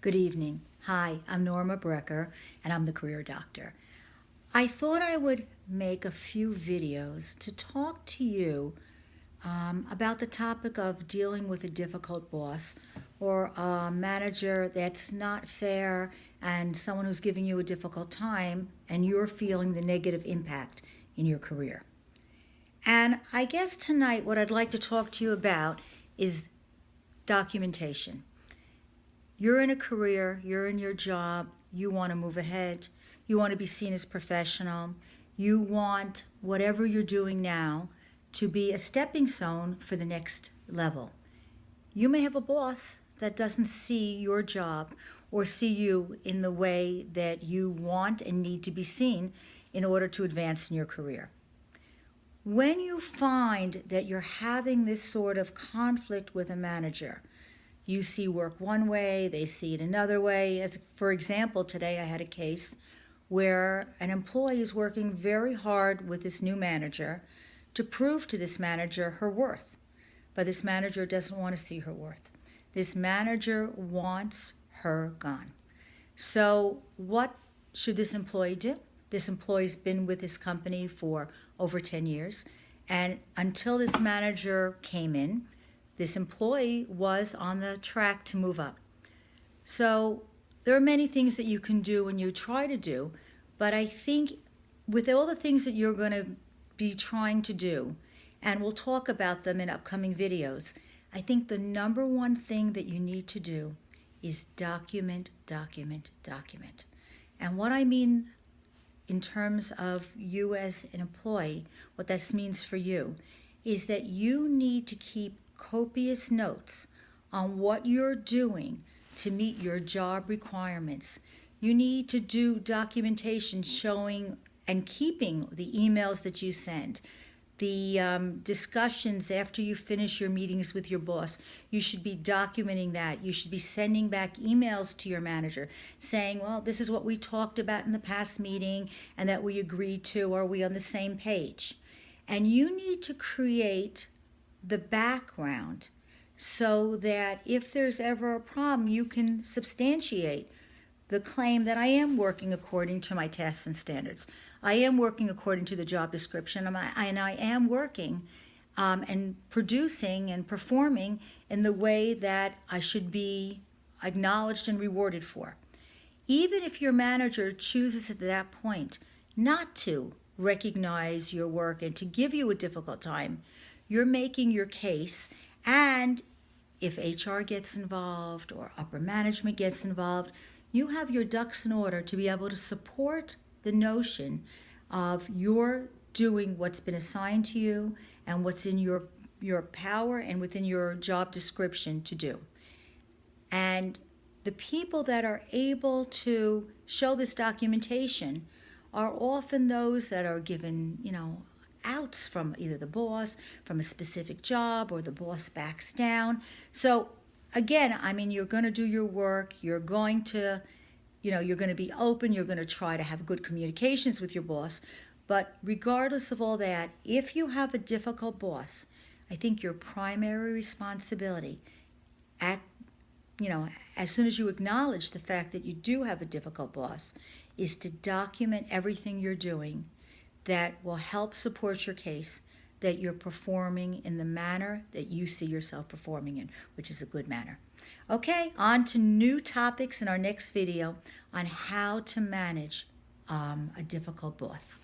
Good evening. Hi, I'm Norma Brecker, and I'm the career doctor. I thought I would make a few videos to talk to you about the topic of dealing with a difficult boss or a manager that's not fair and someone who's giving you a difficult time and you're feeling the negative impact in your career. And I guess tonight what I'd like to talk to you about is documentation. You're in a career, you're in your job, you want to move ahead, you want to be seen as professional, you want whatever you're doing now to be a stepping stone for the next level. You may have a boss that doesn't see your job or see you in the way that you want and need to be seen in order to advance in your career. When you find that you're having this sort of conflict with a manager, you see work one way, they see it another way. As for example, today I had a case where an employee is working very hard with this new manager to prove to this manager her worth. But this manager doesn't want to see her worth. This manager wants her gone. So what should this employee do? This employee's been with this company for over 10 years, and until this manager came in, this employee was on the track to move up. So there are many things that you can do and you try to do, but I think with all the things that you're going to be trying to do, and we'll talk about them in upcoming videos, I think the number one thing that you need to do is document, document, document. And what I mean in terms of you as an employee, what this means for you, is that you need to keep copious notes on what you're doing to meet your job requirements. You need to do documentation showing and keeping the emails that you send, the discussions after you finish your meetings with your boss. You should be documenting that. You should be sending back emails to your manager saying, well, this is what we talked about in the past meeting and that we agreed to. Are we on the same page? And you need to create the background so that if there's ever a problem, you can substantiate the claim that I am working according to my tasks and standards. I am working according to the job description, and I am working and producing and performing in the way that I should be acknowledged and rewarded for. Even if your manager chooses at that point not to recognize your work and to give you a difficult time, you're making your case, and if HR gets involved or upper management gets involved, you have your ducks in order to be able to support the notion of your doing what's been assigned to you and what's in your power and within your job description to do. And the people that are able to show this documentation are often those that are given, outs from either the boss, from a specific job, or the boss backs down. So again, you're going to do your work, you're going to be open, you're going to try to have good communications with your boss. But regardless of all that, if you have a difficult boss, I think your primary responsibility as soon as you acknowledge the fact that you do have a difficult boss, is to document everything you're doing that will help support your case, that you're performing in the manner that you see yourself performing in, which is a good manner. Okay, on to new topics in our next video on how to manage a difficult boss.